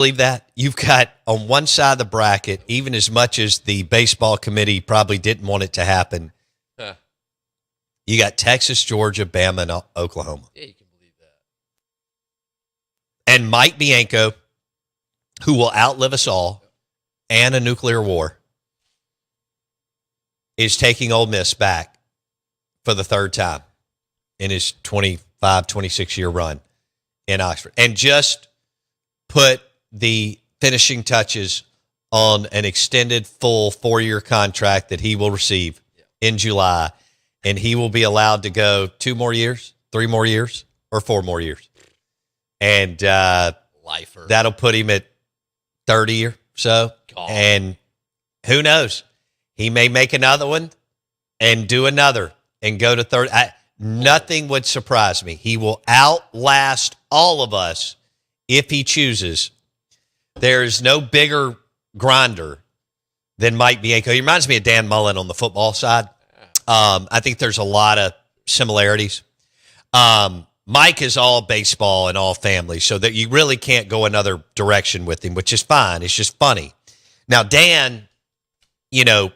Believe that? You've got on one side of the bracket, even as much as the baseball committee probably didn't want it to happen, Huh. you got Texas, Georgia, Bama, and Oklahoma. Yeah, you can believe that. And Mike Bianco, who will outlive us all, and a nuclear war, is taking Ole Miss back for the third time in his 25, 26-year run in Oxford. And just put the finishing touches on an extended full 4-year contract that he will receive in July. And he will be allowed to go 2 more years, 3 more years, or 4 more years. And Lifer. that'll put him at 30 or so. God. And who knows? He may make another one and do another and go to 30. Nothing would surprise me. He will outlast all of us if he chooses. There's no bigger grinder than Mike Bianco. He reminds me of Dan Mullen on the football side. I think there's a lot of similarities. Mike is all baseball and all family, so that you really can't go another direction with him, which is fine. It's just funny. Now, Dan, you know,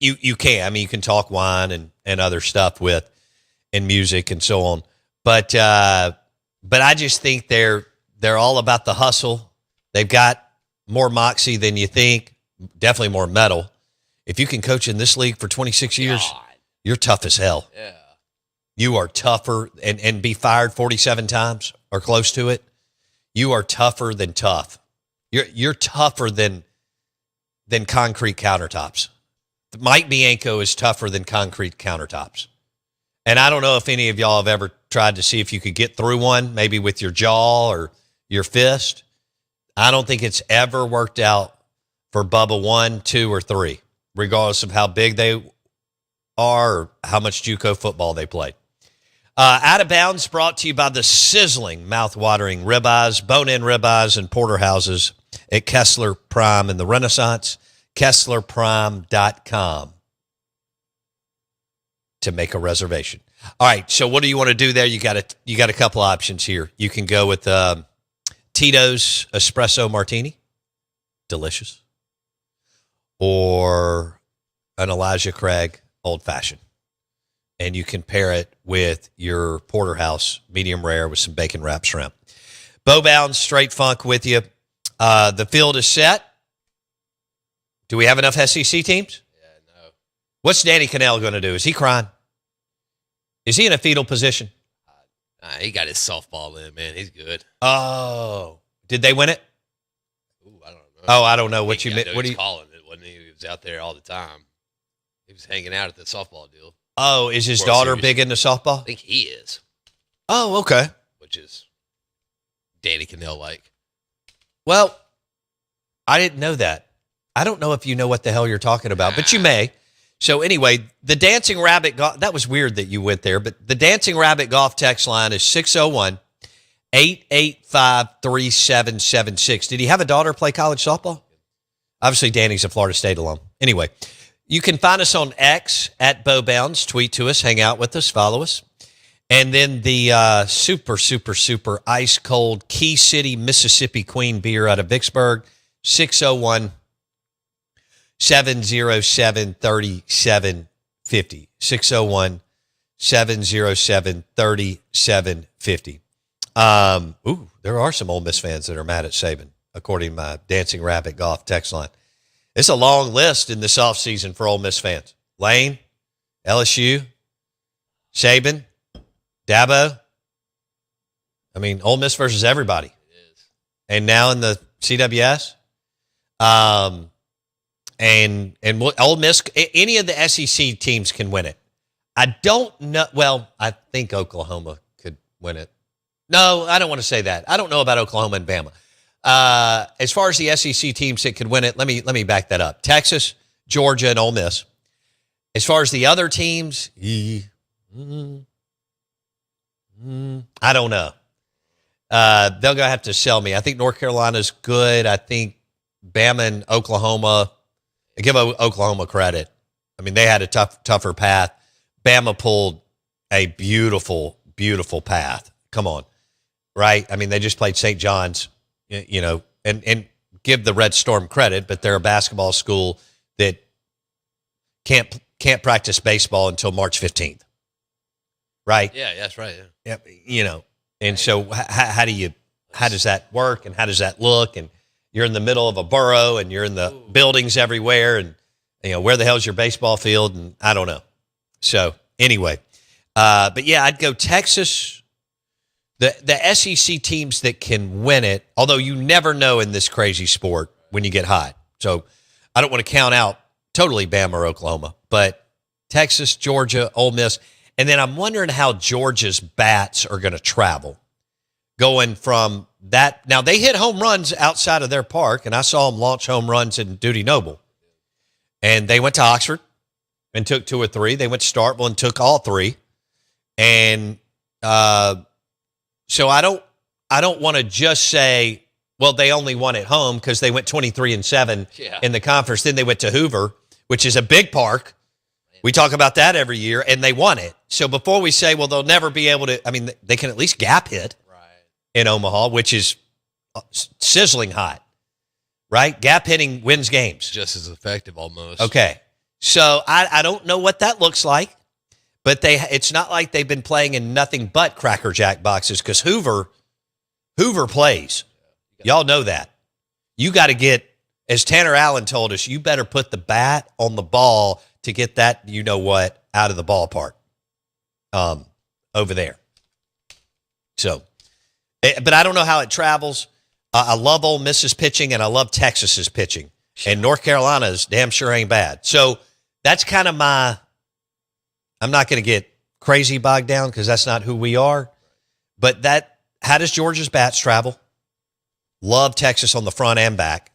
you can. I mean, you can talk wine and other stuff with, and music and so on. But I just think they're all about the hustle. They've got more moxie than you think, definitely more metal. If you can coach in this league for 26 years, God. you're tough as hell. Yeah. You are tougher and be fired 47 times or close to it. You are tougher than tough. You're tougher than concrete countertops. Mike Bianco is tougher than concrete countertops. And I don't know if any of y'all have ever tried to see if you could get through one, maybe with your jaw or your fist. I don't think it's ever worked out for Bubba 1, 2, or 3, regardless of how big they are or how much JUCO football they play. Out of Bounds brought to you by the sizzling, mouth-watering ribeyes, bone-in ribeyes, and porterhouses at Kessler Prime in the Renaissance. KesslerPrime.com to make a reservation. All right, so what do you want to do there? You got a couple options here. You can go with Tito's Espresso Martini, delicious, or an Elijah Craig Old Fashioned. And you can pair it with your porterhouse, medium rare, with some bacon wrapped shrimp. Bo Bounds, Straight Funk with you. The field is set. Do we have enough SEC teams? Yeah, no. What's Danny Cannell going to do? Is he crying? Is he in a fetal position? He got his softball in, man. He's good. Oh, did they win it? Ooh, I don't know. Oh, I don't know what you meant. What are you calling it? Wasn't he? He was out there all the time. He was hanging out at the softball deal. Oh, is his World daughter Series. big into softball? I think he is, Oh, okay. which is Danny Cannell like. Well, I didn't know that. I don't know if you know what the hell you're talking about, but you may. So anyway, the Dancing Rabbit golf, that was weird that you went there, but the Dancing Rabbit golf text line is 601-885-3776. Did he have a daughter play college softball? Obviously, Danny's a Florida State alum. Anyway, you can find us on X at Bo Bounds. Tweet to us, hang out with us, follow us. And then the super, super, super ice cold Key City, Mississippi Queen beer out of Vicksburg, 601-707-3750. 601-707-3750. There are some Ole Miss fans that are mad at Saban, according to my Dancing Rabbit golf text line. It's a long list in this offseason for Ole Miss fans. Lane, LSU, Saban, Dabo. I mean, Ole Miss versus everybody. It is. And now in the CWS. And Ole Miss, any of the SEC teams can win it. I don't know. Well, I think Oklahoma could win it. No, I don't want to say that. I don't know about Oklahoma and Bama. As far as the SEC teams that could win it, let me back that up. Texas, Georgia, and Ole Miss. As far as the other teams, I don't know. They're going to have to sell me. I think North Carolina's good. I think Bama and Oklahoma, I give Oklahoma credit. I mean, they had a tougher path. Bama pulled a beautiful, beautiful path. Come on. Right? I mean, they just played St. John's you know, and give the Red Storm credit, but they're a basketball school that can't practice baseball until March 15th, right? Yeah, that's right. Yeah. Yep, you know, and so how does that work, and how does that look? And you're in the middle of a borough, and you're in the buildings everywhere, and you know, where the hell's your baseball field? And I don't know. So anyway, but yeah, I'd go Texas. The SEC teams that can win it, although you never know in this crazy sport when you get hot. So I don't want to count out totally Bama or Oklahoma, but Texas, Georgia, Ole Miss. And then I'm wondering how Georgia's bats are going to travel going from that. Now, they hit home runs outside of their park, and I saw them launch home runs in Duty Noble. And they went to Oxford and took 2 or 3. They went to Starkville and took all 3. And so I don't want to just say, well, they only won at home because they went 23-7 in the conference. Then they went to Hoover, which is a big park. We talk about that every year, and they won it. So before we say, well, they'll never be able to, I mean, they can at least gap hit in Omaha, which is sizzling hot, right? Gap hitting wins games. Just as effective almost. Okay. So I don't know what that looks like. But it's not like they've been playing in nothing but Cracker Jack boxes, because Hoover plays. Y'all know that. You got to get, as Tanner Allen told us, you better put the bat on the ball to get that, you know what, out of the ballpark over there. So, but I don't know how it travels. I love Ole Miss's pitching, and I love Texas's pitching. And North Carolina's damn sure ain't bad. So that's kind of I'm not going to get crazy bogged down because that's not who we are. But how does Georgia's bats travel? Love Texas on the front and back.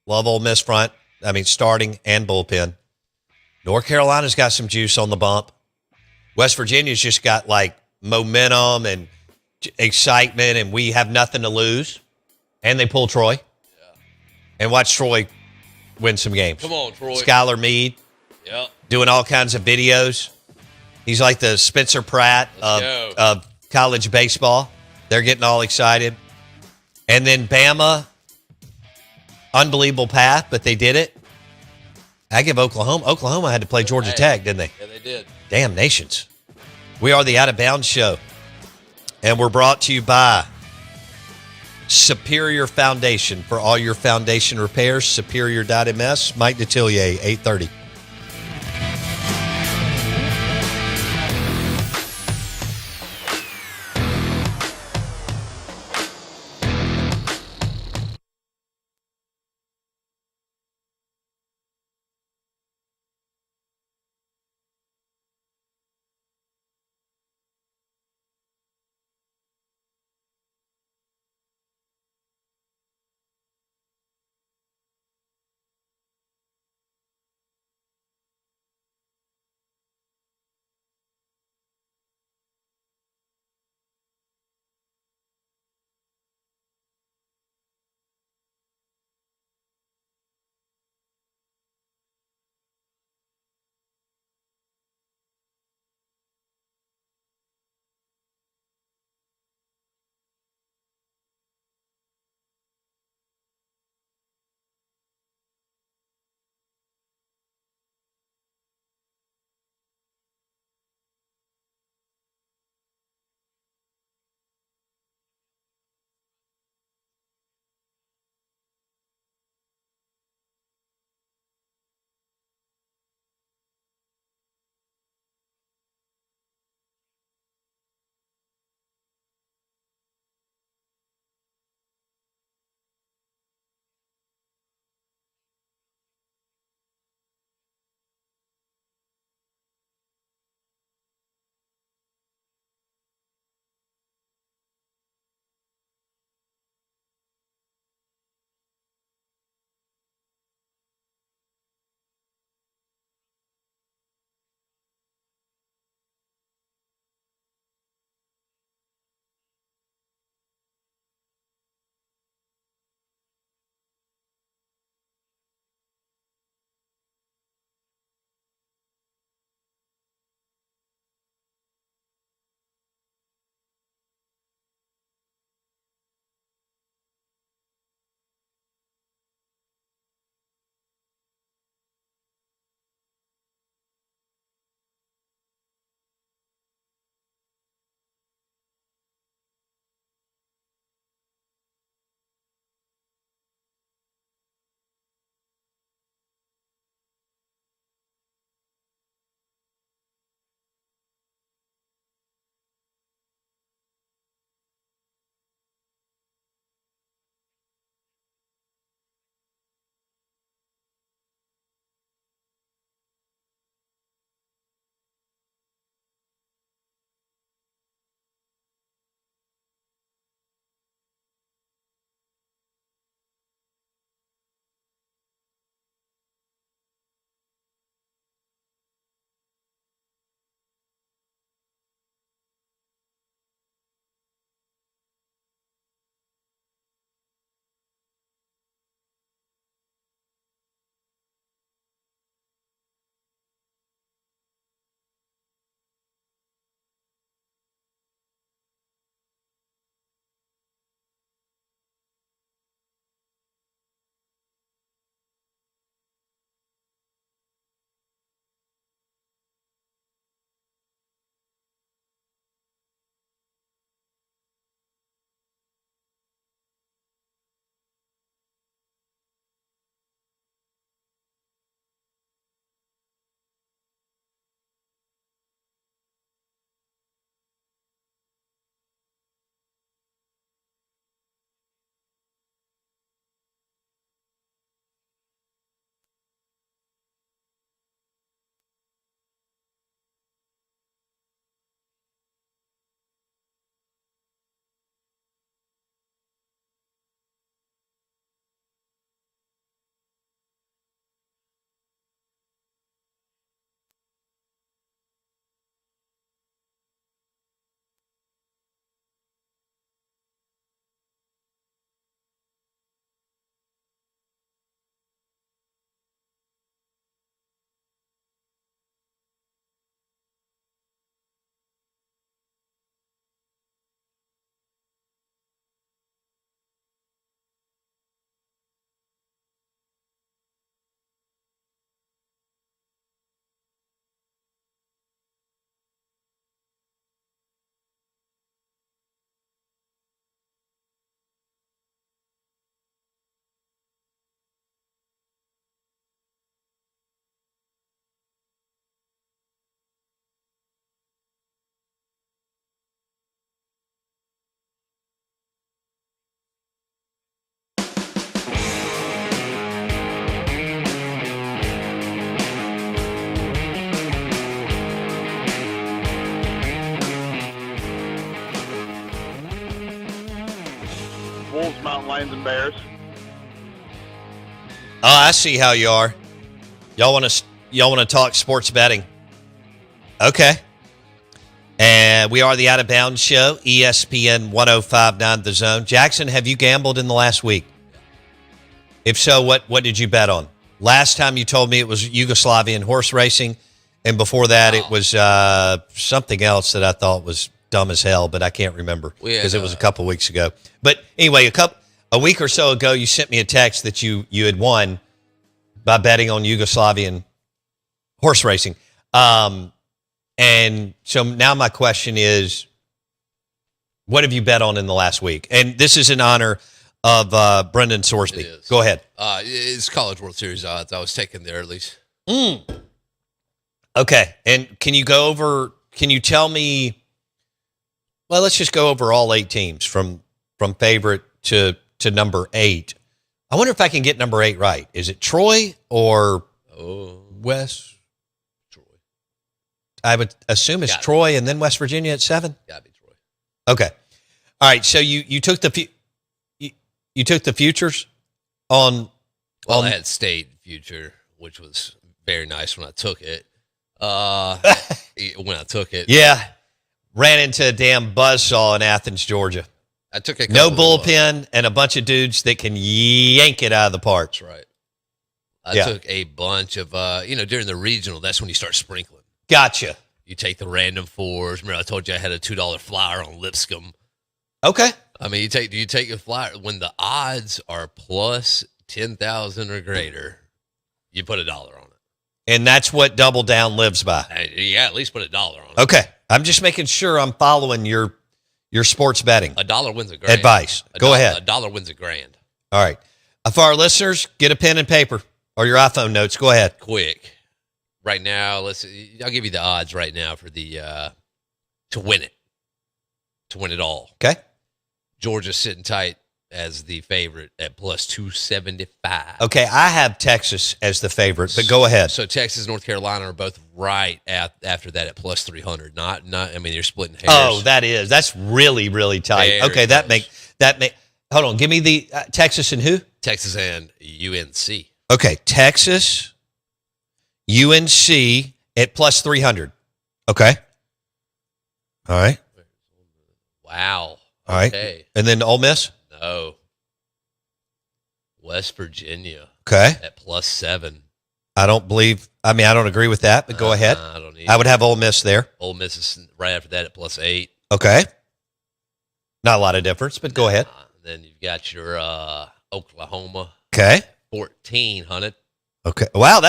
Love Ole Miss starting and bullpen. North Carolina's got some juice on the bump. West Virginia's just got like momentum and excitement, and we have nothing to lose. And they pull Troy. Yeah. And watch Troy win some games. Come on, Troy. Skylar Meade. Yep. Doing all kinds of videos. He's like the Spencer Pratt of college baseball. They're getting all excited. And then Bama, unbelievable path, but they did it. I give Oklahoma. Oklahoma had to play Georgia Tech, didn't they? Yeah, they did. Damn nations. We are the Out of Bounds Show. And we're brought to you by Superior Foundation. For all your foundation repairs, superior.ms. Mike Detillier, 8:30. Wolves, Mountain Lions, and Bears. Oh, I see how you are. Y'all want to talk sports betting? Okay. And we are the Out of Bounds Show, ESPN 105.9 The Zone. Jackson, have you gambled in the last week? If so, what did you bet on? Last time you told me it was Yugoslavian horse racing, and before that it was something else that I thought was dumb as hell, but I can't remember because it was a couple weeks ago. But anyway, a week or so ago, you sent me a text that you had won by betting on Yugoslavian horse racing. And so now my question is, what have you bet on in the last week? And this is in honor of Brendan Sorsby. Go ahead. It's College World Series odds. I was taking the earlies. Okay. And can you tell me, well, let's just go over all 8 teams from favorite to number 8. I wonder if I can get number 8 right. Is it Troy or West? Troy. I would assume it's Troy and then West Virginia at 7. Gotta be Troy. Okay. All right. So you took the futures on. Well, I had State future, which was very nice when I took it. Yeah. Ran into a damn buzzsaw in Athens, Georgia. I took a no bullpen and a bunch of dudes that can yank it out of the park. That's right. I took a bunch of, during the regional, that's when you start sprinkling. Gotcha. You take the random 4s. Remember, I told you I had a $2 flyer on Lipscomb. Okay. I mean, you take a flyer when the odds are plus 10,000 or greater, you put $1 on it. And that's what Double Down lives by. At least put $1 on it. Okay. I'm just making sure I'm following your sports betting. $1 wins a grand. Advice. Go ahead. $1 wins a grand. All right. For our listeners, get a pen and paper or your iPhone notes. Go ahead. Quick. Right now, I'll give you the odds right now for the to win it. To win it all. Okay. Georgia's sitting tight as the favorite at plus 275. Okay, I have Texas as the favorite, but go ahead. So Texas and North Carolina are both right after that at plus 300. Not. I mean, you're splitting hairs. Oh, that's really, really tight. Very okay, that make. Hold on, give me the Texas and who? Texas and UNC. Okay, Texas, UNC at plus 300. Okay. All right. Wow. All right. Okay. And then Ole Miss? No. West Virginia. Okay. At plus 7. I don't agree with that, but go ahead. I don't either. I would have Ole Miss there. Ole Miss is right after that at plus 8. Okay. Not a lot of difference, but go ahead. Then you've got your Oklahoma. Okay. 1,400. Okay. Wow,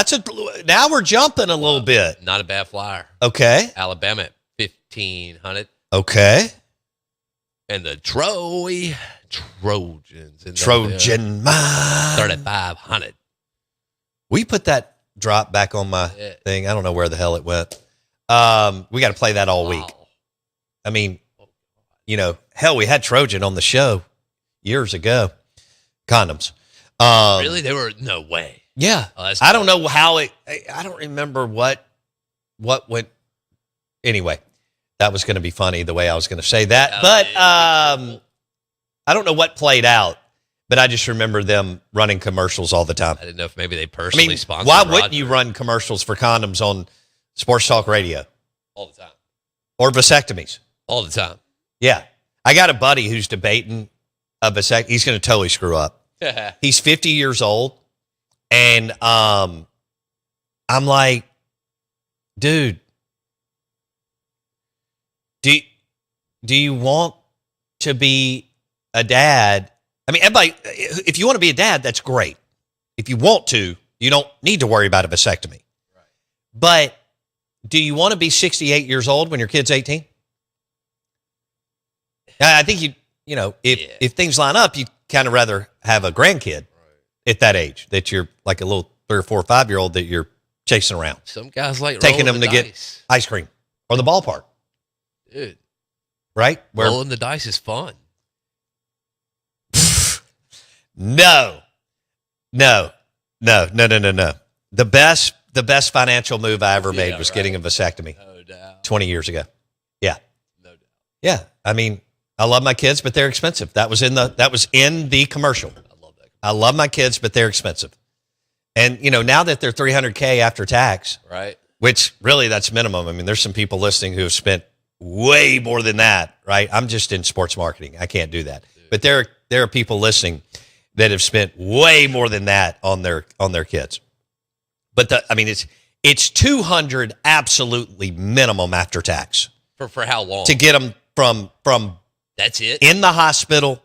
now we're jumping a little bit. Not a bad flyer. Okay. Alabama at 1,500. Okay. And the Trojans. Trojan mine. 3,500. Will you put that drop back on my thing? I don't know where the hell it went. We got to play that all week. I mean, hell, we had Trojan on the show years ago. Condoms. Really? They were, no way. Yeah. Oh, I don't know how I don't remember what went. Anyway, that was going to be funny the way I was going to say that. But I don't know what played out, but I just remember them running commercials all the time. I didn't know if maybe they personally sponsored why Roger. wouldn't you run commercials for condoms on Sports Talk Radio? All the time. Or vasectomies? All the time. Yeah. I got a buddy who's debating a vasectomy. He's going to totally screw up. He's 50 years old. And I'm like, dude, do you want to be a dad? I mean, everybody, if you want to be a dad, that's great. If you want to, you don't need to worry about a vasectomy. Right. But do you want to be 68 years old when your kid's 18? I think if things line up, you kind of rather have a grandkid at that age, that you're like a little 3 or 4 or 5 year old that you're chasing around. Some guys like taking them to dice. Get ice cream or the ballpark. Dude. Right? Rolling the dice is fun. No. The best financial move I ever made was getting a vasectomy. No doubt. 20 years ago. Yeah. No doubt. Yeah. I mean, I love my kids, but they're expensive. That was in the commercial. I love that. I love my kids, but they're expensive. And now that they're $300K after tax, Right. which really that's minimum. I mean, there's some people listening who have spent way more than that, right? I'm just in sports marketing. I can't do that. Dude. But there are people listening that have spent way more than that on their kids. But it's 200 absolutely minimum after tax For how long? to get them from That's it. in the hospital.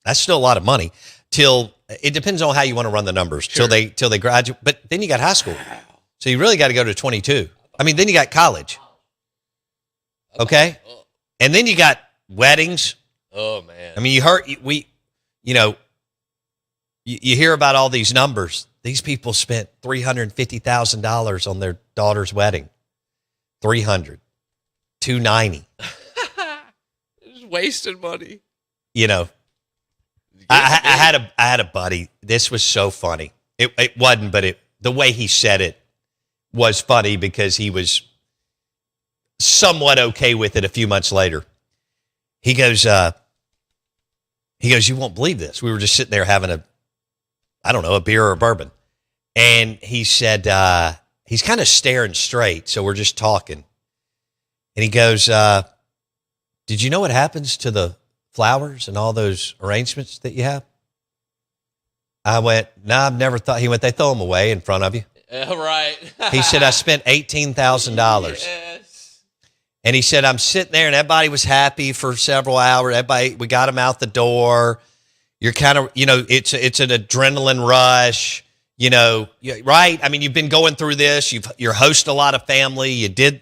That's still a lot of money. Till it depends on how you want to run the numbers. Sure. Till they graduate. But then you got high school, so you really got to go to 22. I mean, then you got college. Okay, and then you got weddings. Oh man. I mean, you hear about all these numbers. These people spent $350,000 on their daughter's wedding. 300, 290. Just wasting money. I had a buddy. This was so funny. It wasn't, but the way he said it was funny because he was somewhat okay with it a few months later. He goes, you won't believe this. We were just sitting there having a beer or a bourbon. And he said, he's kind of staring straight. So we're just talking. And he goes, did you know what happens to the flowers and all those arrangements that you have? I went, no, I've never thought. He went, they throw them away in front of you. Right. He said, I spent $18,000. Yes. And he said, I'm sitting there and everybody was happy for several hours. We got him out the door. You're kind of, it's an adrenaline rush, right? I mean, you've been going through this. You're hosting a lot of family. You did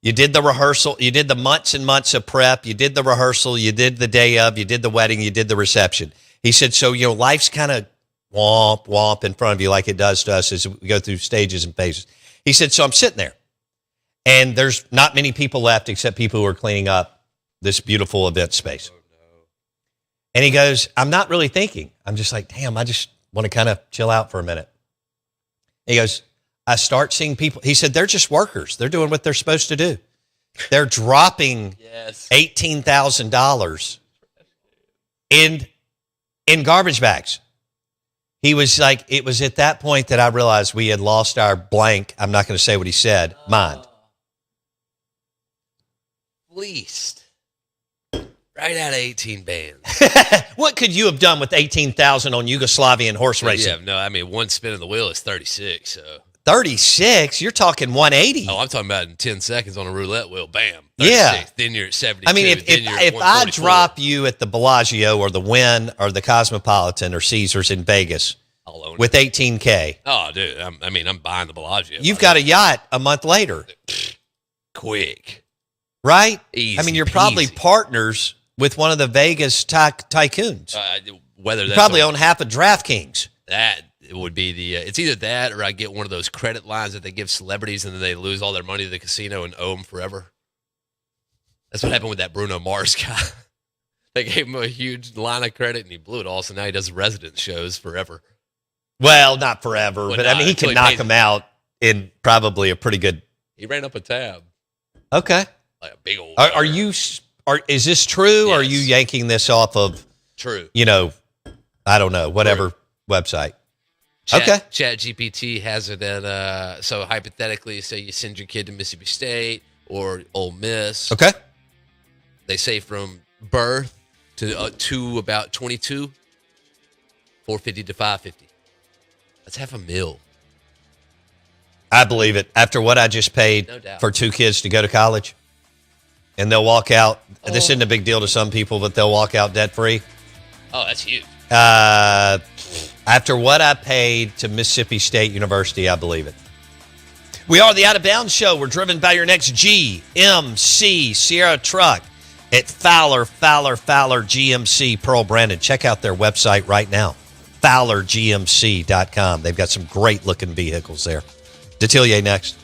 the rehearsal. You did the months and months of prep. You did the rehearsal. You did the day of. You did the wedding. You did the reception. He said, so, life's kind of womp in front of you like it does to us as we go through stages and phases. He said, so I'm sitting there. And there's not many people left except people who are cleaning up this beautiful event space. Oh, no. And he goes, I'm not really thinking. I'm just like, damn, I just want to kind of chill out for a minute. He goes, I start seeing people. He said, they're just workers. They're doing what they're supposed to do. They're dropping Yes. $18,000 in garbage bags. He was like, it was at that point that I realized we had lost our blank. I'm not going to say what he said. Mind. Fleeced. Right out of 18 bands. What could you have done with 18,000 on Yugoslavian horse racing? Yeah, no, I mean, one spin of the wheel is 36, so. 36? You're talking 180. Oh, I'm talking about in 10 seconds on a roulette wheel. Bam. 36. Yeah. Then you're at 72. I mean, then you're at if I 144. drop you at the Bellagio or the Wynn or the Cosmopolitan or Caesars in Vegas I'll own with 18K, Oh, dude. I'm buying the Bellagio. you've got a yacht a month later, quick. right? Easy I mean, you're probably peasy. partners with one of the Vegas tycoons. Whether You that's probably own half of DraftKings. that, it would be the. It's either that or I get one of those credit lines that they give celebrities and then they lose all their money to the casino and owe them forever. That's what happened with that Bruno Mars guy. They gave him a huge line of credit and he blew it all. So now he does residence shows forever. Well, not forever, Well, but I not mean, he until can he knock pays them out in probably a pretty good. He ran up a tab, Okay. like a big old. Are you? Is this true? Or are you Yes. yanking this off of? True? I don't know, whatever website. Okay. Chat GPT has it at. So hypothetically, say you send your kid to Mississippi State or Ole Miss. Okay. They say from birth to about 22, 450 to 550. That's $500,000. I believe it. After what I just paid No doubt. for 2 kids to go to college, and they'll walk out. This isn't a big deal to some people, but they'll walk out debt free. Oh, that's huge. After what I paid to Mississippi State University, I believe it. We are the Out of Bounds Show. We're driven by your next GMC Sierra truck at Fowler GMC Pearl Brandon. Check out their website right now, FowlerGMC.com. They've got some great looking vehicles there. Detillier next.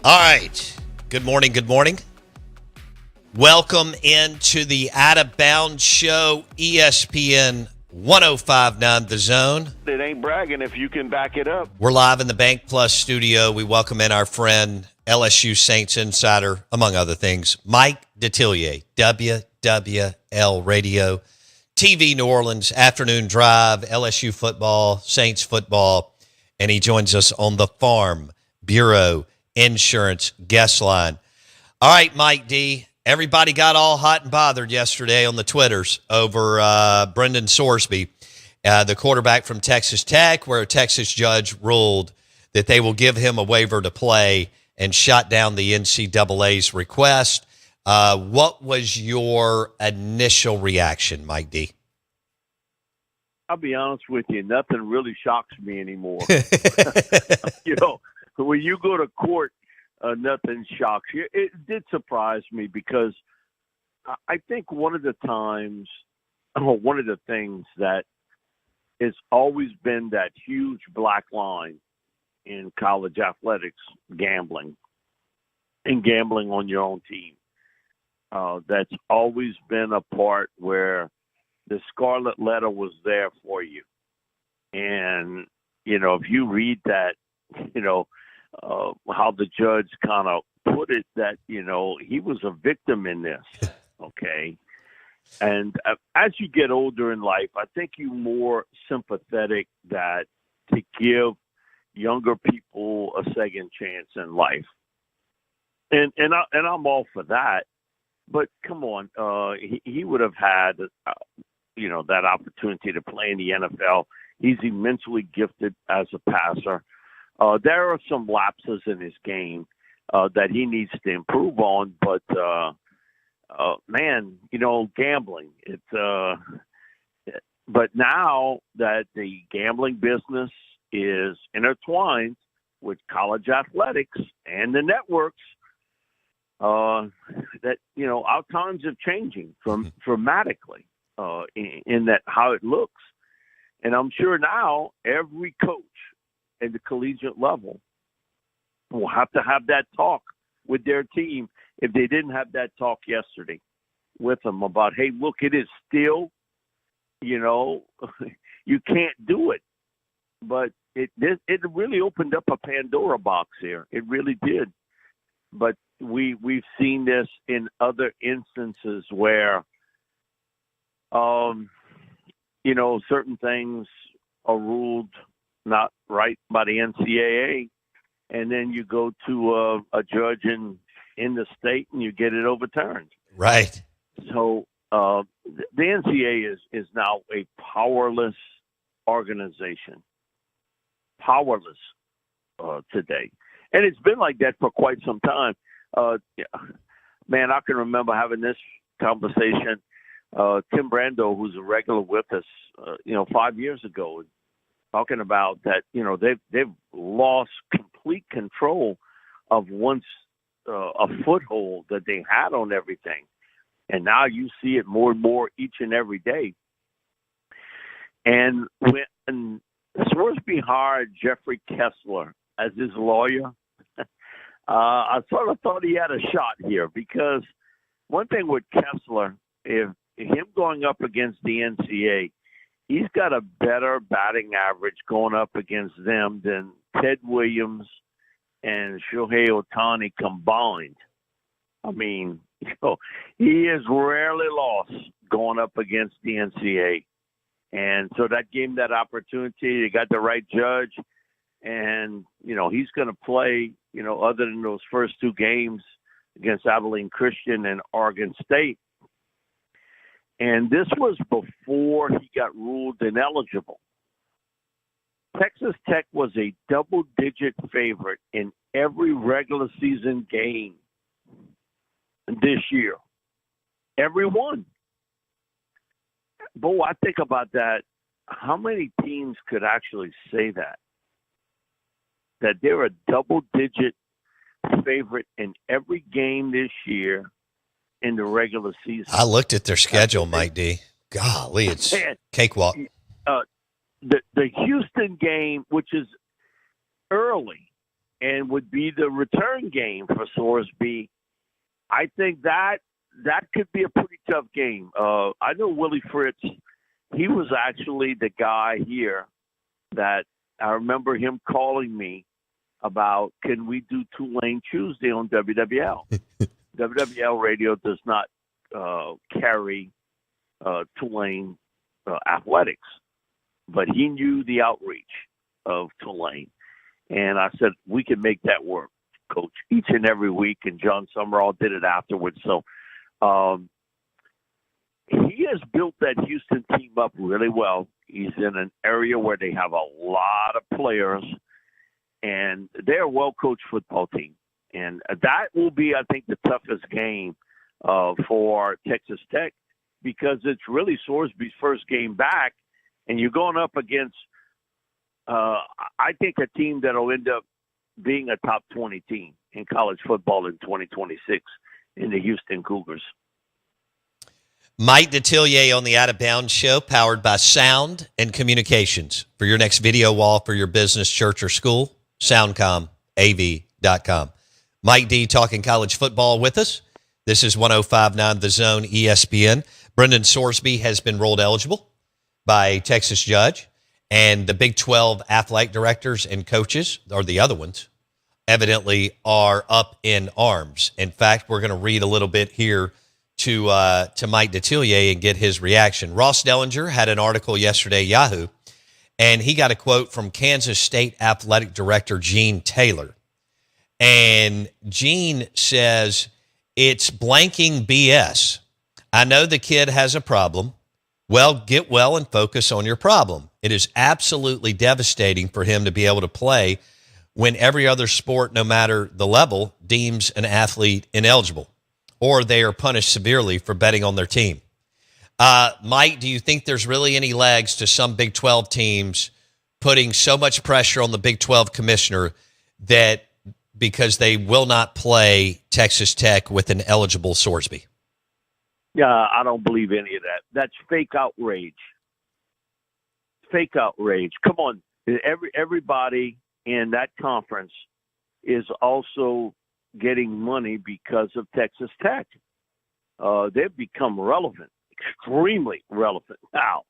All right. Good morning. Good morning. Welcome into the Out of Bounds Show, ESPN 105.9 The Zone. It ain't bragging if you can back it up. We're live in the Bank Plus studio. We welcome in our friend, LSU Saints insider, among other things, Mike Detillier, WWL Radio, TV New Orleans, Afternoon Drive, LSU football, Saints football, and he joins us on the Farm Bureau Insurance guest line. All right, Mike D., everybody got all hot and bothered yesterday on the Twitters over Brendan Sorsby, the quarterback from Texas Tech, where a Texas judge ruled that they will give him a waiver to play and shut down the NCAA's request. What was your initial reaction, Mike D.? I'll be honest with you, nothing really shocks me anymore. When you go to court, nothing shocks you. It did surprise me because I think one of the things that has always been that huge black line in college athletics, gambling, and gambling on your own team. That's always been a part where the scarlet letter was there for you. And, if you read that, how the judge kind of put it, that, he was a victim in this, okay? And as you get older in life, I think you're more sympathetic that to give younger people a second chance in life. And I'm all for that. But come on, he would have had, that opportunity to play in the NFL. He's immensely gifted as a passer. There are some lapses in his game that he needs to improve on, but man, gambling. But now that the gambling business is intertwined with college athletics and the networks, that our times are changing dramatically in that how it looks, and I'm sure now every coach at the collegiate level will have to have that talk with their team if they didn't have that talk yesterday with them about, hey, look, it is still, you can't do it. But it really opened up a Pandora box here. It really did. But we've seen this in other instances where, certain things are ruled not right by the NCAA, and then you go to a judge in the state and you get it overturned. Right. So the NCAA is now a powerless organization. Powerless today. And it's been like that for quite some time. Man, I can remember having this conversation. Tim Brando, who's a regular with us, 5 years ago, talking about that, they've lost complete control of once a foothold that they had on everything. And now you see it more and more each and every day. And when Sorsby hired Jeffrey Kessler as his lawyer, I sort of thought he had a shot here, because one thing with Kessler, if him going up against the NCAA, he's got a better batting average going up against them than Ted Williams and Shohei Ohtani combined. I mean, he has rarely lost going up against the NCAA. And so that gave him that opportunity. They got the right judge. And, he's going to play, other than those first two games against Abilene Christian and Oregon State. And this was before he got ruled ineligible. Texas Tech was a double-digit favorite in every regular season game this year. Every one. Bo, I think about that. How many teams could actually say that? That they're a double-digit favorite in every game this year in the regular season. I looked at their schedule, Mike D. Golly, it's cakewalk. The Houston game, which is early and would be the return game for Sorsby. I think that could be a pretty tough game. I know Willie Fritz. He was actually the guy here that I remember him calling me about, can we do Tulane Tuesday on WWL? WWL radio does not carry Tulane athletics, but he knew the outreach of Tulane. And I said, we can make that work, Coach, each and every week. And John Summerall did it afterwards. So he has built that Houston team up really well. He's in an area where they have a lot of players, and they're a well-coached football team. And that will be, I think, the toughest game for Texas Tech, because it's really Sorsby's first game back, and you're going up against, I think, a team that will end up being a top 20 team in college football in 2026 in the Houston Cougars. Mike Detillier on the Out of Bounds Show, powered by Sound and Communications. For your next video wall for your business, church, or school, soundcomav.com. Mike D talking college football with us. This is 105.9 The Zone ESPN. Brendan Sorsby has been ruled eligible by a Texas judge, and the Big 12 athletic directors and coaches, or the other ones, evidently are up in arms. In fact, we're going to read a little bit here to Mike Detillier and get his reaction. Ross Dellinger had an article yesterday, Yahoo, and he got a quote from Kansas State Athletic Director Gene Taylor. And Gene says, it's blanking BS. I know the kid has a problem. Well, get well and focus on your problem. It is absolutely devastating for him to be able to play when every other sport, no matter the level, deems an athlete ineligible, or they are punished severely for betting on their team. Mike, do you think there's really any legs to some Big 12 teams putting so much pressure on the Big 12 commissioner that because they will not play Texas Tech with an eligible Sorsby? Yeah, I don't believe any of that. That's fake outrage. Fake outrage. Come on. Everybody in that conference is also getting money because of Texas Tech. They've become relevant, extremely relevant now.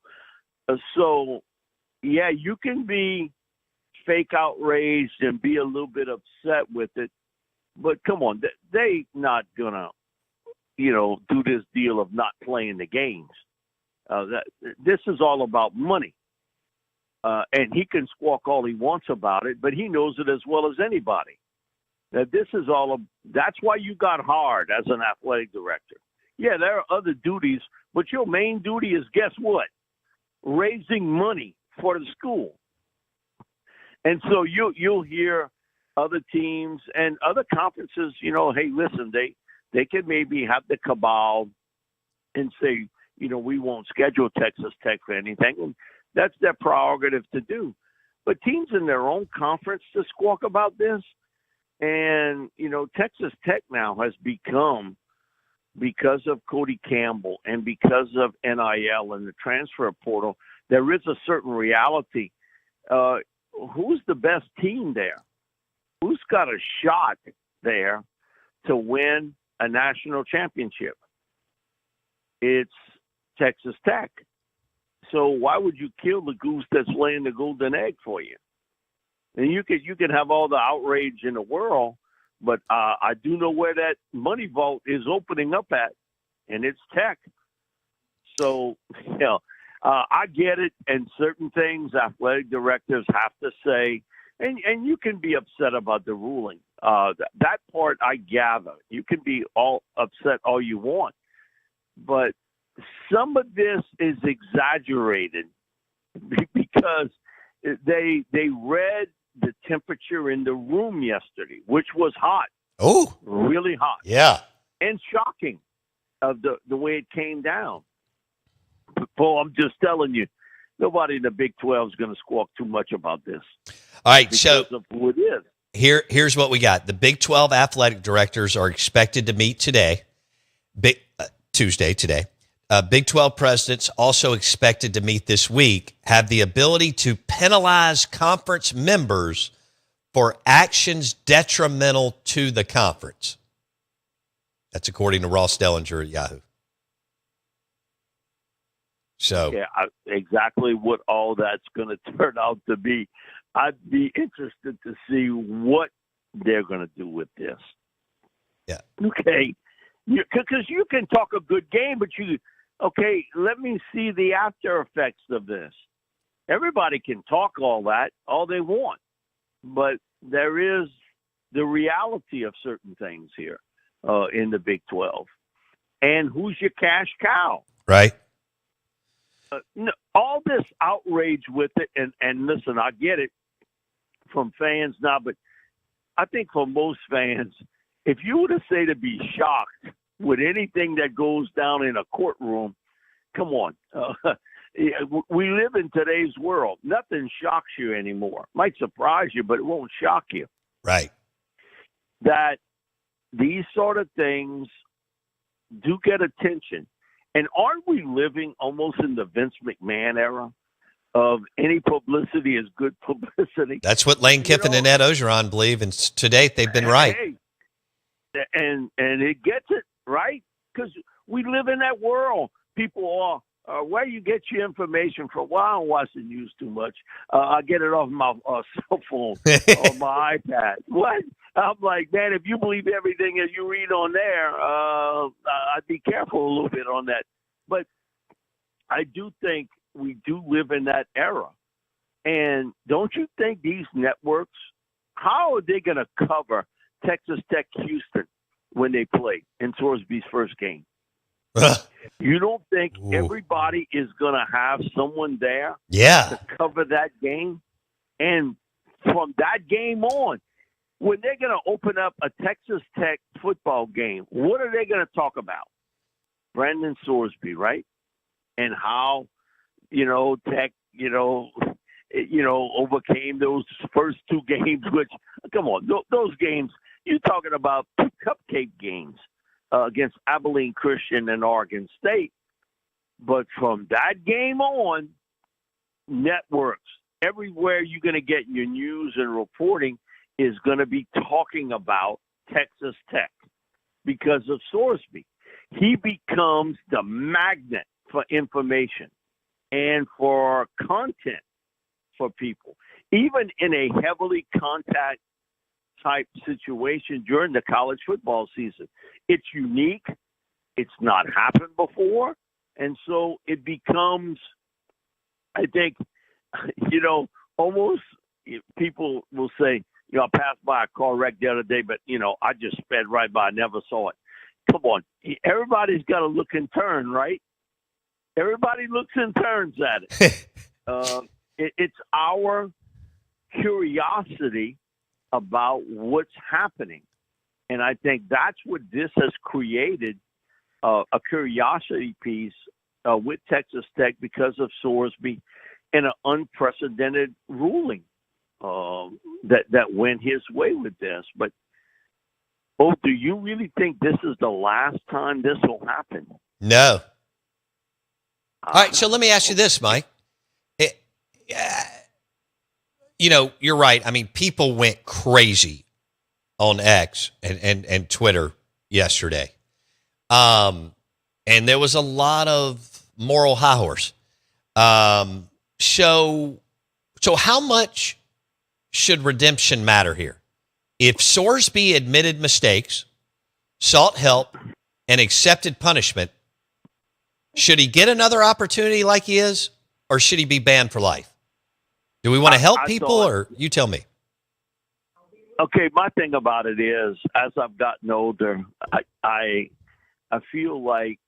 So, yeah, you can be fake outraged and be a little bit upset with it, but come on, they not gonna, do this deal of not playing the games. This is all about money, and he can squawk all he wants about it, but he knows it as well as anybody. That this is that's why you got hired as an athletic director. Yeah, there are other duties, but your main duty is, guess what? Raising money for the school. And so you'll hear other teams and other conferences, hey, listen, they can maybe have the cabal and say, we won't schedule Texas Tech for anything. And that's their prerogative to do. But teams in their own conference to squawk about this. And, Texas Tech now has become, because of Cody Campbell and because of NIL and the transfer portal, there is a certain reality. Who's the best team there? Who's got a shot there to win a national championship? It's Texas Tech. So why would you kill the goose that's laying the golden egg for you? And you could have all the outrage in the world, but I do know where that money vault is opening up at, and it's Tech. So, I get it, and certain things athletic directors have to say, and you can be upset about the ruling. That part I gather. You can be all upset all you want, but some of this is exaggerated because they read the temperature in the room yesterday, which was hot. Oh, really hot. Yeah. And shocking of the way it came down. Paul, I'm just telling you, nobody in the Big 12 is going to squawk too much about this. All right, because so of who it is. Here's what we got. The Big 12 athletic directors are expected to meet today, Tuesday today. Big 12 presidents also expected to meet this week, have the ability to penalize conference members for actions detrimental to the conference. That's according to Ross Dellinger at Yahoo. So, Yeah, exactly what all that's going to turn out to be. I'd be interested to see what they're going to do with this. yeah. Okay. Because you can talk a good game, but let me see the after effects of this. Everybody can talk all that, all they want. But there is the reality of certain things here in the Big 12. And who's your cash cow? Right. No, all this outrage with it, and listen, I get it from fans now, but I think for most fans, if you were to say to be shocked with anything that goes down in a courtroom, come on. We live in today's world. Nothing shocks you anymore. Might surprise you, but it won't shock you. Right. That these sort of things do get attention. And aren't we living almost in the Vince McMahon era of any publicity is good publicity? That's what Lane Kiffin and Ed Ogeron believe, and to date they've been right. Hey, and it gets it, right? Because we live in that world. People are, where you get your information from? Well, I don't watch the news too much. I get it off my cell phone or my iPad. What? I'm like, man, if you believe everything that you read on there, I'd be careful a little bit on that. But I do think we do live in that era. And don't you think these networks, how are they going to cover Texas Tech Houston when they play in Sorsby's first game? You don't think everybody is going to have someone there to cover that game? And from that game on, when they're going to open up a Texas Tech football game, what are they going to talk about? Brandon Sorsby, right? And how, Tech, overcame those first two games, which, come on, those games, you're talking about two cupcake games against Abilene Christian and Oregon State. But from that game on, networks, everywhere you're going to get your news and reporting is going to be talking about Texas Tech because of Sorsby. He becomes the magnet for information and for content for people, even in a heavily contact type situation during the college football season. It's unique. It's not happened before. And so it becomes, I think, almost people will say, I passed by a car wreck the other day, but, I just sped right by. I never saw it. Come on. Everybody's got to look and turn, right? Everybody looks and turns at it. It's our curiosity about what's happening. And I think that's what this has created, a curiosity piece with Texas Tech because of Sorsby and an unprecedented ruling that went his way with this. But, do you really think this is the last time this will happen? No. All right, so let me ask you this, Mike. You're right. I mean, people went crazy on X and Twitter yesterday. And there was a lot of moral high horse. So how much should redemption matter here? If Sorsby admitted mistakes, sought help, and accepted punishment, should he get another opportunity like he is, or should he be banned for life? Do we want to help people, or you tell me? Okay, my thing about it is, as I've gotten older, I feel like,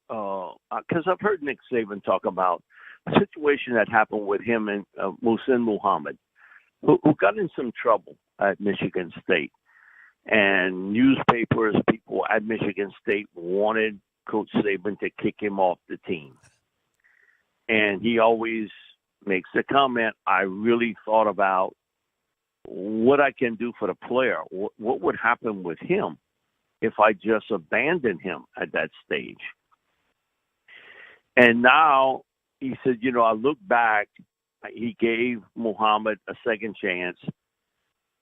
because I've heard Nick Saban talk about a situation that happened with him and Muhsin Muhammad, who got in some trouble at Michigan State. And newspapers, people at Michigan State wanted Coach Saban to kick him off the team. And he always makes the comment, I really thought about what I can do for the player. What would happen with him if I just abandoned him at that stage? And now he said, I look back, he gave Muhammad a second chance.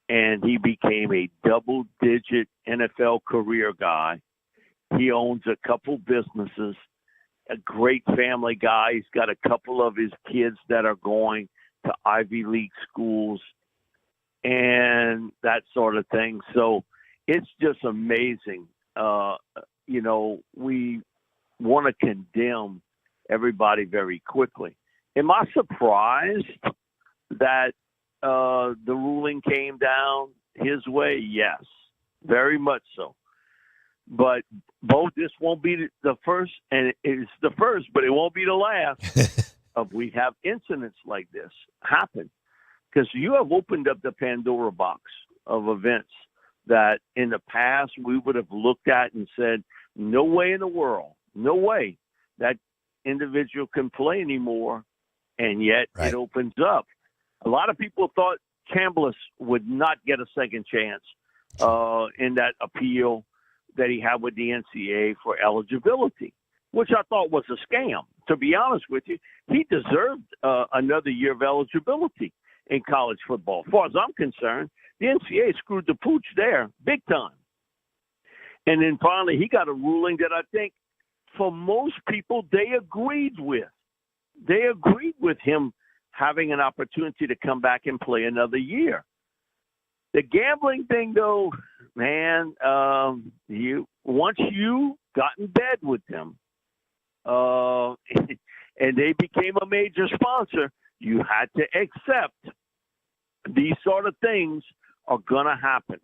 and he became a double-digit NFL career guy. He owns a couple businesses, a great family guy. He's got a couple of his kids that are going to Ivy League schools and that sort of thing. So it's just amazing. We want to condemn everybody very quickly. Am I surprised that the ruling came down his way? Yes, very much so. But this won't be the first, and it's the first, but it won't be the last of we have incidents like this happen. Because you have opened up the Pandora box of events that in the past we would have looked at and said, no way in the world, no way that individual can play anymore, and yet it opens up. A lot of people thought Chambliss would not get a second chance in that appeal that he had with the NCAA for eligibility, which I thought was a scam. To be honest with you, he deserved another year of eligibility in college football. As far as I'm concerned, the NCAA screwed the pooch there big time. And then finally he got a ruling that I think for most people they agreed with. They agreed with him having an opportunity to come back and play another year. The gambling thing, though, man, once you got in bed with them and they became a major sponsor, you had to accept these sort of things are going to happen.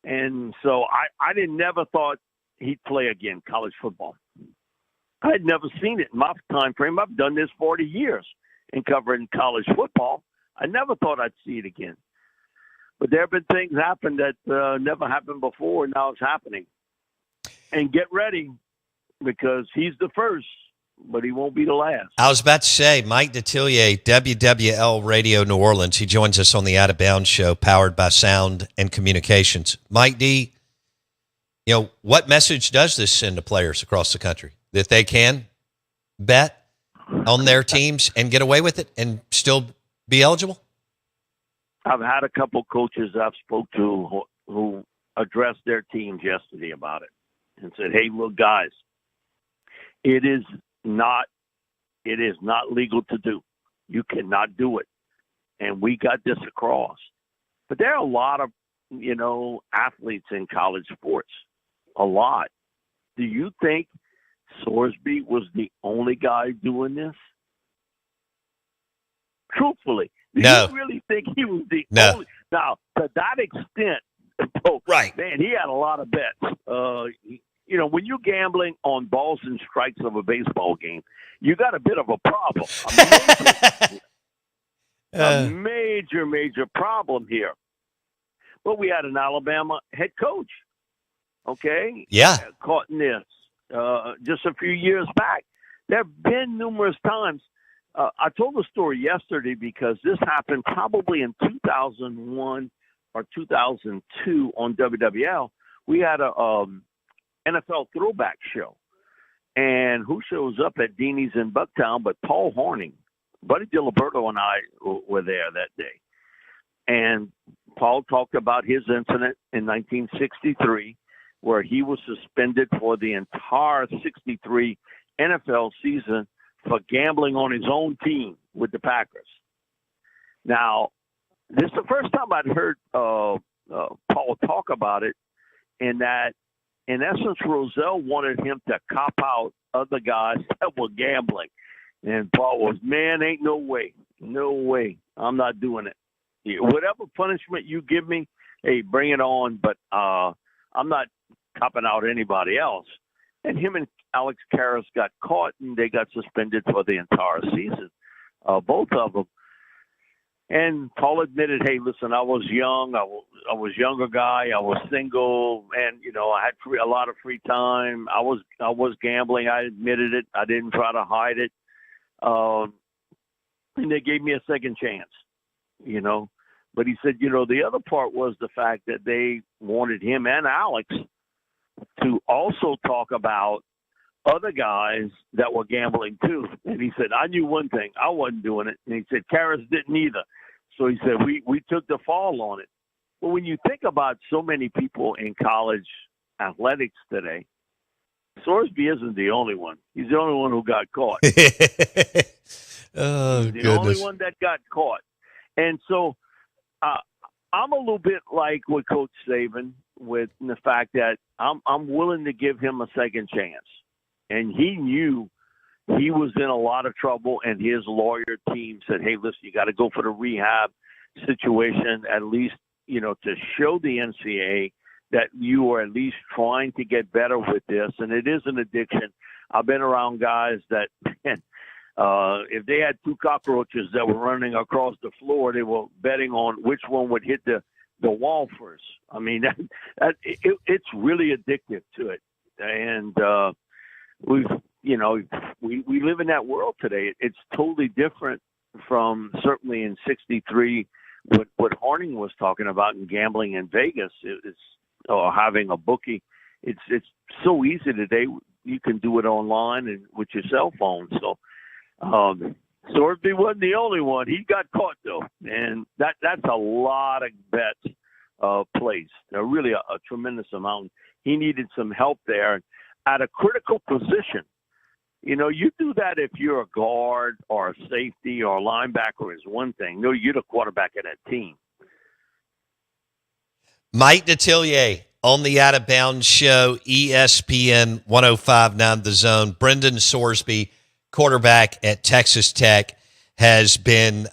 And so I never thought he'd play again college football. I had never seen it in my time frame. I've done this 40 years in covering college football. I never thought I'd see it again. But there have been things happen that never happened before, and now it's happening. And get ready, because he's the first, but he won't be the last. I was about to say, Mike Detillier, WWL Radio New Orleans. He joins us on the Out of Bounds show, powered by Sound and Communications. Mike D, what message does this send to players across the country? That they can bet on their teams and get away with it and still be eligible? I've had a couple coaches I've spoke to who addressed their teams yesterday about it and said, hey, look, guys, it is not legal to do. You cannot do it. And we got this across. But there are a lot of, athletes in college sports. A lot. Do you think Sorsby was the only guy doing this? Truthfully. Do you really think he was the only? Now, to that extent, right, man, he had a lot of bets. When you're gambling on balls and strikes of a baseball game, you got a bit of a problem. A major problem here. But we had an Alabama head coach, caught in this just a few years back. There have been numerous times. I told the story yesterday because this happened probably in 2001 or 2002 on WWL. We had a NFL throwback show. And who shows up at Deanie's in Bucktown but Paul Hornung. Buddy Diliberto and I were there that day. And Paul talked about his incident in 1963 where he was suspended for the entire 63 NFL season for gambling on his own team with the Packers. Now, this is the first time I'd heard Paul talk about it, in that, in essence, Rozelle wanted him to cop out other guys that were gambling. And Paul was, man, ain't no way. No way. I'm not doing it. Whatever punishment you give me, hey, bring it on, but I'm not copping out anybody else. And him and Alex Karras got caught, and they got suspended for the entire season, both of them. And Paul admitted, hey, listen, I was young. I was a younger guy. I was single, and, I had a lot of free time. I was gambling. I admitted it. I didn't try to hide it. And they gave me a second chance, But he said, the other part was the fact that they wanted him and Alex to also talk about other guys that were gambling too. And he said, I knew one thing. I wasn't doing it. And he said, Karras didn't either. So he said, we took the fall on it. Well, when you think about so many people in college athletics today, Sorsby isn't the only one. He's the only one who got caught. Oh, He's the goodness. only one that got caught. And so I'm a little bit like with Coach Saban with the fact that I'm willing to give him a second chance. And he knew he was in a lot of trouble, and his lawyer team said, hey, listen, you got to go for the rehab situation, at least, to show the NCAA that you are at least trying to get better with this. And it is an addiction. I've been around guys that, if they had two cockroaches that were running across the floor, they were betting on which one would hit the wall first. I mean, it's really addictive to it. And we live in that world today. It's totally different from certainly in '63 what Horning was talking about in gambling in Vegas. Or having a bookie. It's so easy today. You can do it online and with your cell phone. So Sorsby wasn't the only one. He got caught though, and that's a lot of bets placed. Really a tremendous amount. He needed some help there at a critical position. You do that if you're a guard or a safety or a linebacker is one thing. No, you're the quarterback of that team. Mike Detillier on the Out of Bounds Show, ESPN 105.9 The Zone. Brendan Sorsby, quarterback at Texas Tech, has been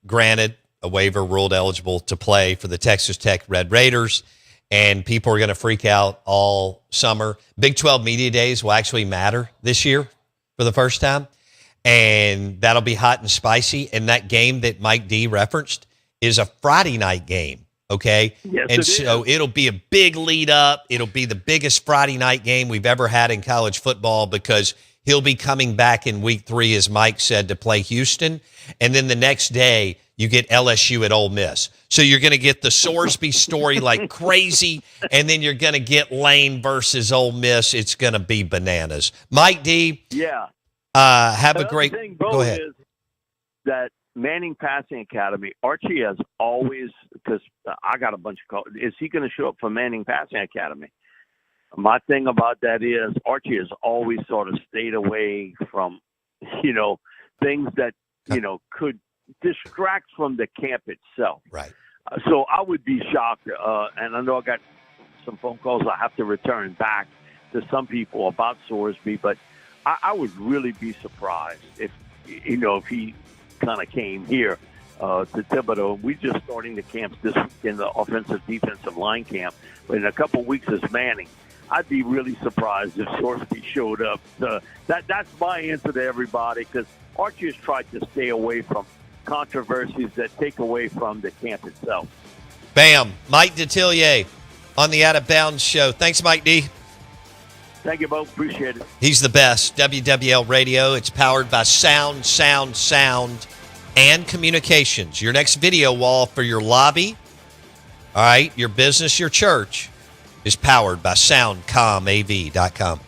granted a waiver, ruled eligible to play for the Texas Tech Red Raiders, and people are going to freak out all summer. Big 12 Media Days will actually matter this year for the first time, and that'll be hot and spicy. And that game that Mike D referenced is a Friday night game. Okay. Yes, and so it'll be a big lead up. It'll be the biggest Friday night game we've ever had in college football because he'll be coming back in week 3, as Mike said, to play Houston. And then the next day you get LSU at Ole Miss. So you're going to get the Sorsby story like crazy. And then you're going to get Lane versus Ole Miss. It's going to be bananas. Mike D. Yeah. Have a great, thing, Bo, go ahead. Is that Manning Passing Academy, Archie has always, because I got a bunch of calls, is he going to show up for Manning Passing Academy? My thing about that is Archie has always sort of stayed away from, things that, could distract from the camp itself. Right. So I would be shocked, and I know I got some phone calls I have to return back to some people about Sorsby, but I would really be surprised if he kind of came here to Thibodeau. We're just starting the camps this week in the offensive defensive line camp, but in a couple of weeks is Manning. I'd be really surprised if Sorsby showed up. That's my answer to everybody, because Archie has tried to stay away from controversies that take away from the camp itself. Bam. Mike Detillier on the Out of Bounds Show. Thanks, Mike D. Thank you both. Appreciate it. He's the best. WWL Radio. It's powered by Sound, and Communications. Your next video wall for your lobby, all right, your business, your church, is powered by SoundComAV.com.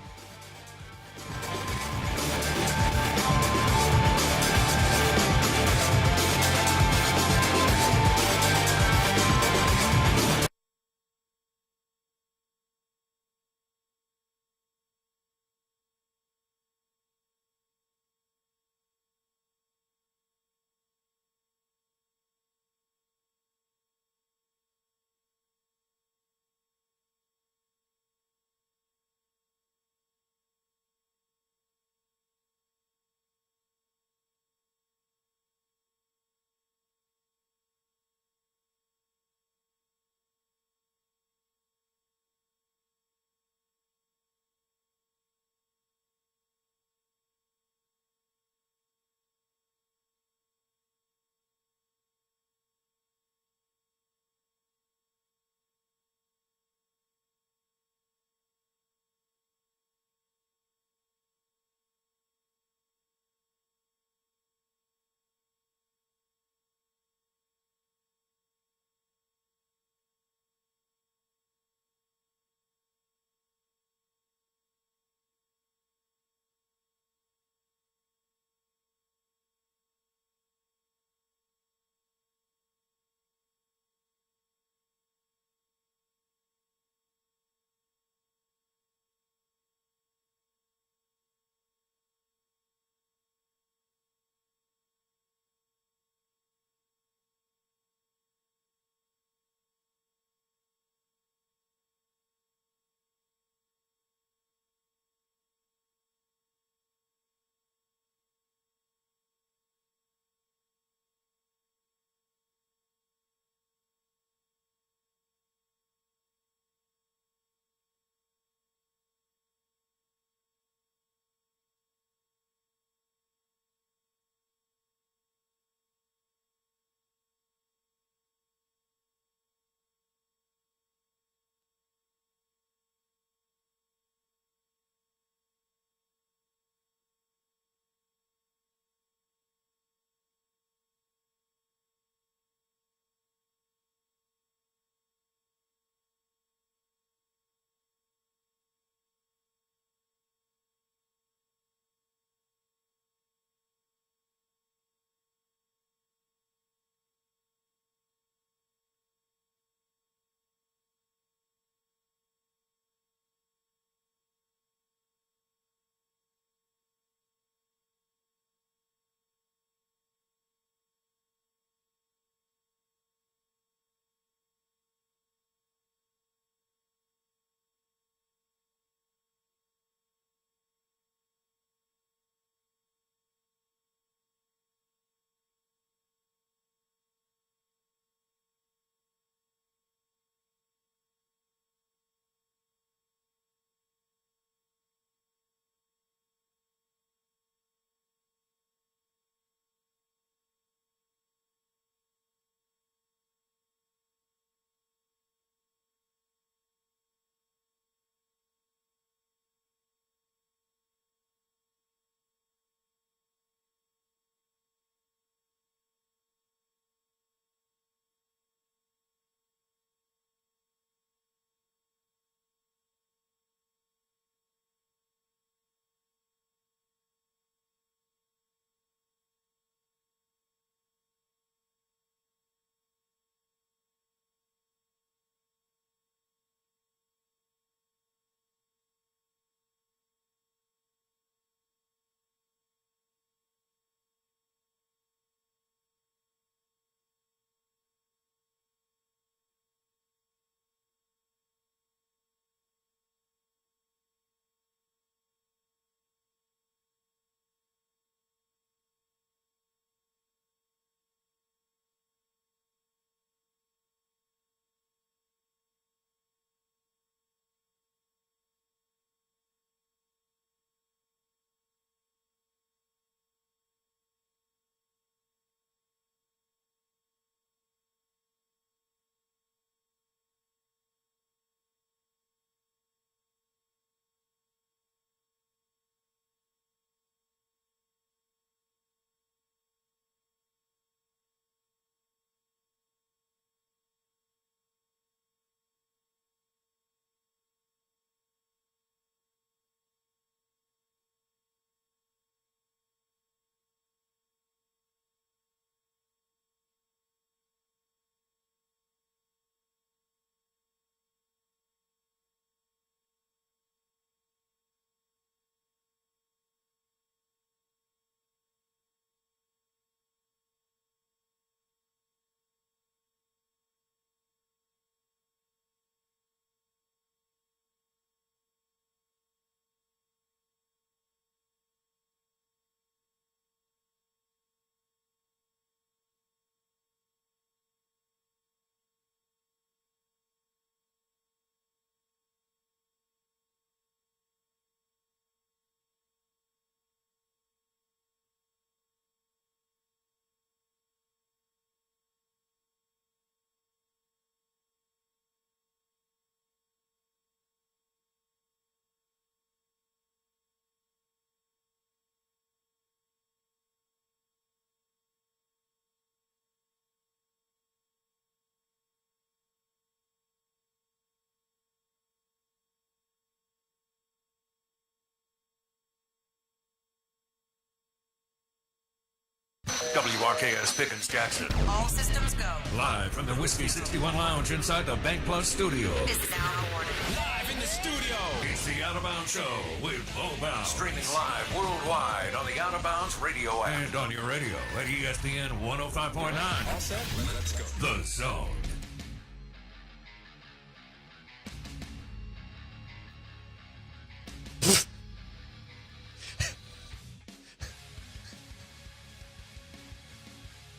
WRKS Pickens Jackson. All systems go. Live from the Whiskey 61 Lounge inside the Bank Plus studio. This is Alan Warden. Live in the studio. It's the Out of Bounds Show with Low Bounds. Streaming live worldwide on the Out of Bounds radio app. And on your radio at ESPN 105.9. All set? Let's go. The Zone.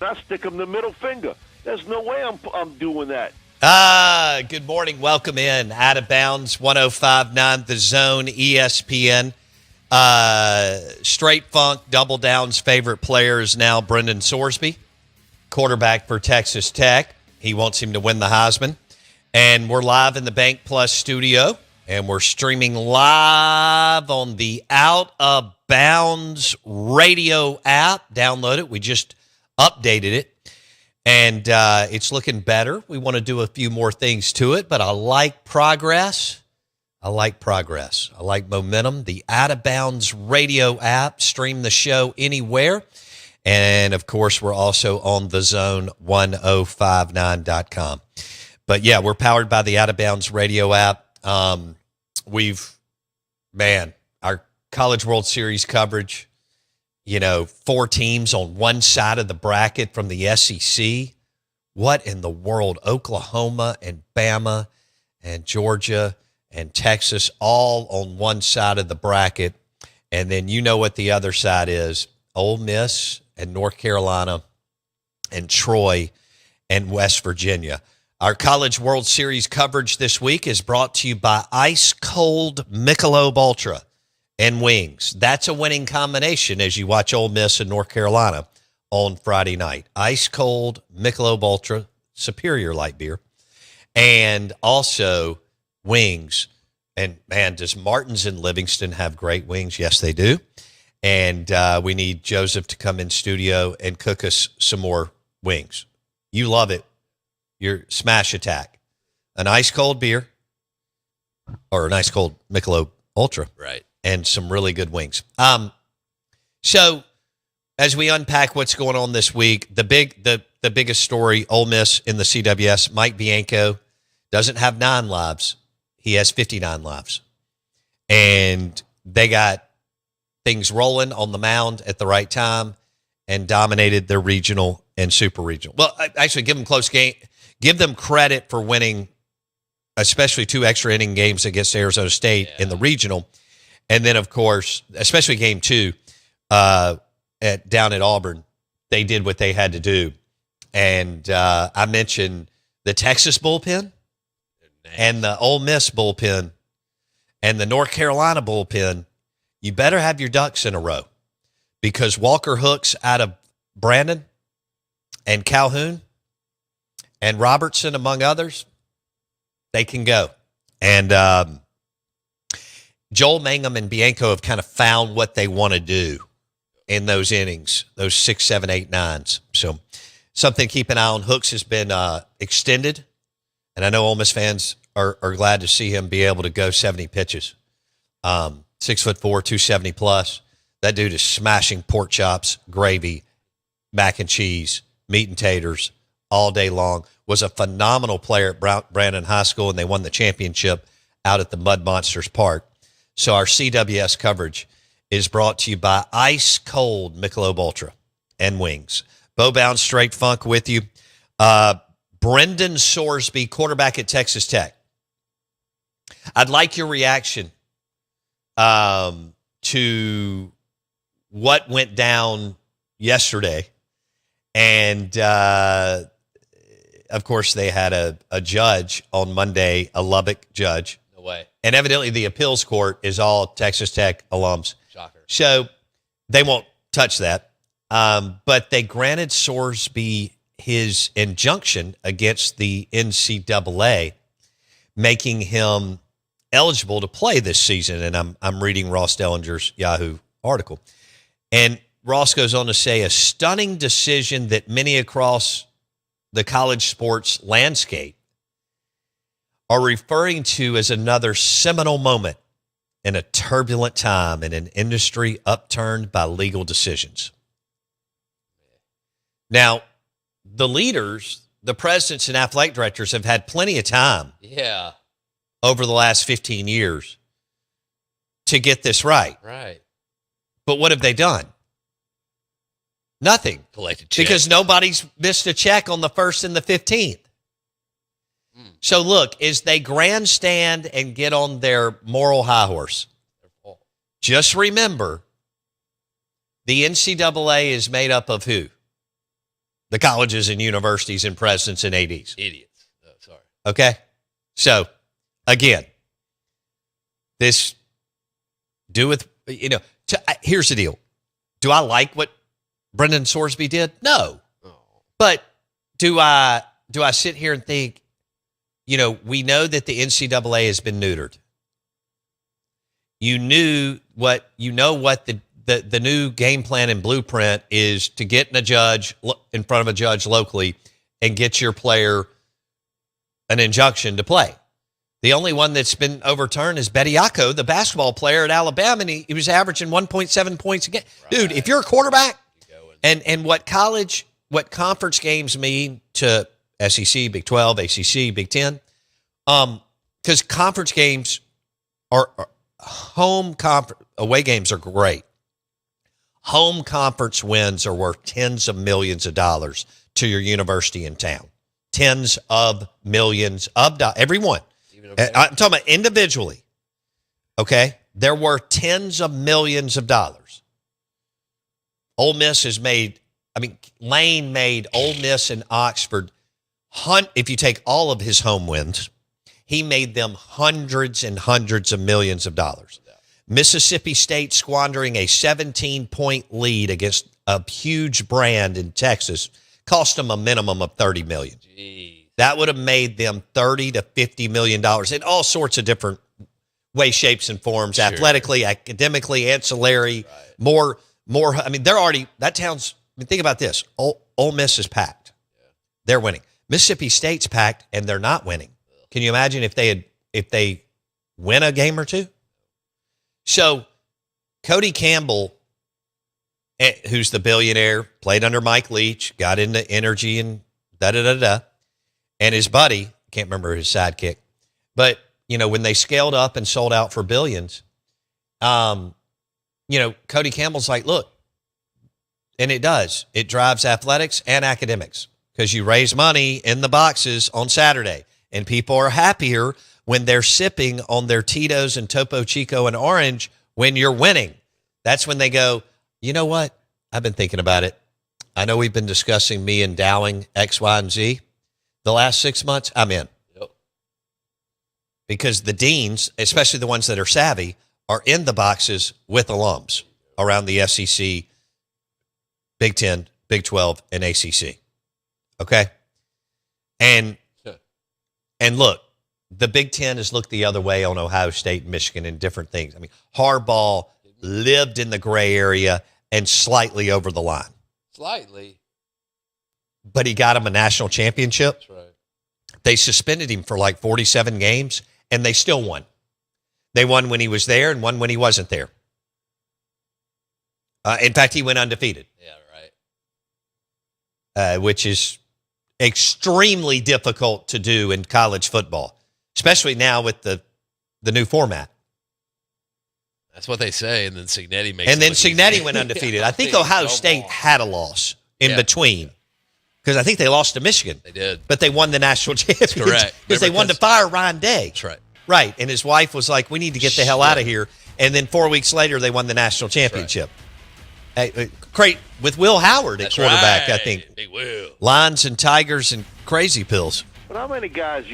I stick him the middle finger. There's no way I'm doing that. Good morning. Welcome in. Out of Bounds, 105.9 The Zone, ESPN. Straight Funk, Double Down's favorite player is now Brendan Sorsby, quarterback for Texas Tech. He wants him to win the Heisman. And we're live in the Bank Plus studio, and we're streaming live on the Out of Bounds radio app. Download it. We just updated it, and it's looking better. We want to do a few more things to it, but I like progress. I like momentum. The Out of Bounds radio app. Stream the show anywhere. And, of course, we're also on the zone1059.com. But, yeah, we're powered by the Out of Bounds radio app. Our College World Series coverage, 4 teams on one side of the bracket from the SEC. What in the world? Oklahoma and Bama and Georgia and Texas all on one side of the bracket. And then what the other side is. Ole Miss and North Carolina and Troy and West Virginia. Our College World Series coverage this week is brought to you by Ice Cold Michelob Ultra and wings. That's a winning combination as you watch Ole Miss and North Carolina on Friday night. Ice Cold Michelob Ultra, superior light beer, and also wings. And, man, does Martin's in Livingston have great wings? Yes, they do. And we need Joseph to come in studio and cook us some more wings. You love it. Your smash attack. An ice cold beer or an ice cold Michelob Ultra. Right. And some really good wings. So as we unpack what's going on this week, the biggest story, Ole Miss in the CWS, Mike Bianco doesn't have 9 lives. He has 59 lives. And they got things rolling on the mound at the right time and dominated their regional and super regional. Well, actually, give them close game. Give them credit for winning, especially 2 extra inning games against Arizona State in the regional. And then, of course, especially game 2 down at Auburn, they did what they had to do. And I mentioned the Texas bullpen and the Ole Miss bullpen and the North Carolina bullpen. You better have your ducks in a row because Walker Hooks out of Brandon and Calhoun and Robertson, among others, they can go. And Joel Mangum and Bianco have kind of found what they want to do in those innings, those 6, 7, 8, 9s. So something to keep an eye on. Hooks has been extended, and I know Ole Miss fans are glad to see him be able to go 70 pitches. 6'4", 270 plus. That dude is smashing pork chops, gravy, mac and cheese, meat and taters all day long. Was a phenomenal player at Brandon High School, and they won the championship out at the Mud Monsters Park. So our CWS coverage is brought to you by Ice Cold Michelob Ultra and wings. Bo Bounds, Straight Funk with you. Brendan Sorsby, quarterback at Texas Tech. I'd like your reaction to what went down yesterday. And, of course, they had a judge on Monday, a Lubbock judge. No way. And evidently the appeals court is all Texas Tech alums. Shocker. So they won't touch that. But they granted Sorsby his injunction against the NCAA, making him eligible to play this season. And I'm reading Ross Dellinger's Yahoo article. And Ross goes on to say, a stunning decision that many across the college sports landscape are referring to as another seminal moment in a turbulent time in an industry upturned by legal decisions. Now, the leaders, the presidents and athletic directors have had plenty of time Yeah. over the last 15 years to get this right. Right. But what have they done? Nothing. Collected checks. Because nobody's missed a check on the 1st and the 15th. So look, as they grandstand and get on their moral high horse, just remember the NCAA is made up of who? The colleges and universities and presidents and ADs. Idiots. Oh, sorry. Okay? So, again, this do with, here's the deal. Do I like what Brendan Sorsby did? No. Oh. But do I sit here and think, we know that the NCAA has been neutered. You know what the new game plan and blueprint is to get in front of a judge locally and get your player an injunction to play. The only one that's been overturned is Bediako, the basketball player at Alabama, and he was averaging 1.7 points a game. Right. Dude, if you're a quarterback, and what conference games mean to SEC, Big 12, ACC, Big 10, because conference games are away games are great. Home conference wins are worth tens of millions of dollars to your university in town. Tens of millions of dollars. Every one. I'm talking about individually. Okay? They're worth tens of millions of dollars. Ole Miss has Lane made Ole Miss and Oxford, if you take all of his home wins, he made them hundreds and hundreds of millions of dollars. Mississippi State squandering a 17-point lead against a huge brand in Texas cost them a minimum of $30 million. Jeez. That would have made them $30 to $50 million in all sorts of different ways, shapes, and forms, sure. Athletically, academically, ancillary, right. More. They're already, that town's, think about this. Ole Miss is packed. Yeah. They're winning. Mississippi State's packed, and they're not winning. Can you imagine if they win a game or two? So Cody Campbell, who's the billionaire, played under Mike Leach, got into energy and da-da-da-da, and his buddy, can't remember his sidekick, but, when they scaled up and sold out for billions, Cody Campbell's like, look, and it does. It drives athletics and academics because you raise money in the boxes on Saturday, and people are happier when they're sipping on their Tito's and Topo Chico and Orange when you're winning. That's when they go, you know what? I've been thinking about it. I know we've been discussing me endowing X, Y, and Z. The last 6 months, I'm in. Yep. Because the deans, especially the ones that are savvy, are in the boxes with alums around the SEC, Big 10, Big 12, and ACC. Okay? And look, the Big 10 has looked the other way on Ohio State and Michigan and different things. Harbaugh lived in the gray area and slightly over the line. Slightly. But he got him a national championship. That's right. They suspended him for like 47 games, and they still won. They won when he was there and won when he wasn't there. In fact, he went undefeated. Yeah, right. Which is extremely difficult to do in college football, especially now with the new format. That's what they say, and then Cignetti makes. And then Cignetti went undefeated. I think Ohio State had a loss in between because I think they lost to Michigan. They did, but they won the national championship. Correct, because they wanted to fire Ryan Day. That's right. Right, and his wife was like, "We need to get the hell out of here." And then 4 weeks later, they won the national championship. Right. Great with Will Howard at quarterback. Right. I think Big Will. Lions and Tigers and crazy pills. But how many guys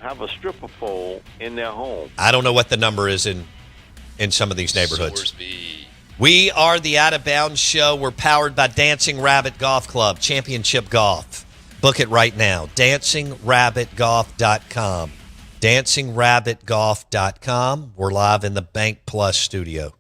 have a stripper pole in their home? I don't know what the number is in some of these neighborhoods. Sorsby. We are the Out of Bounds Show. We're powered by Dancing Rabbit Golf Club, Championship Golf. Book it right now. DancingRabbitGolf.com. DancingRabbitGolf.com. We're live in the Bank Plus studio.